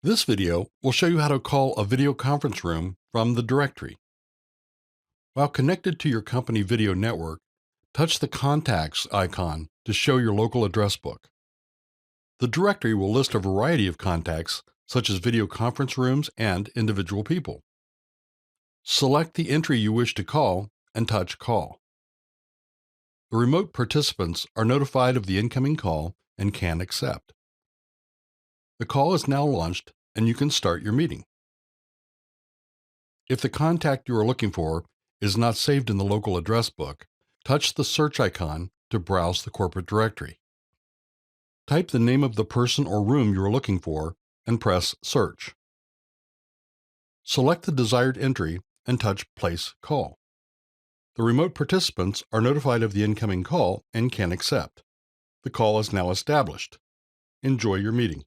This video will show you how to call a video conference room from the directory. While connected to your company video network, touch the Contacts icon to show your local address book. The directory will list a variety of contacts, such as video conference rooms and individual people. Select the entry you wish to call and touch Call. The remote participants are notified of the incoming call and can accept. The call is now launched and you can start your meeting. If the contact you are looking for is not saved in the local address book, touch the search icon to browse the corporate directory. Type the name of the person or room you are looking for and press Search. Select the desired entry and touch Place Call. The remote participants are notified of the incoming call and can accept. The call is now established. Enjoy your meeting.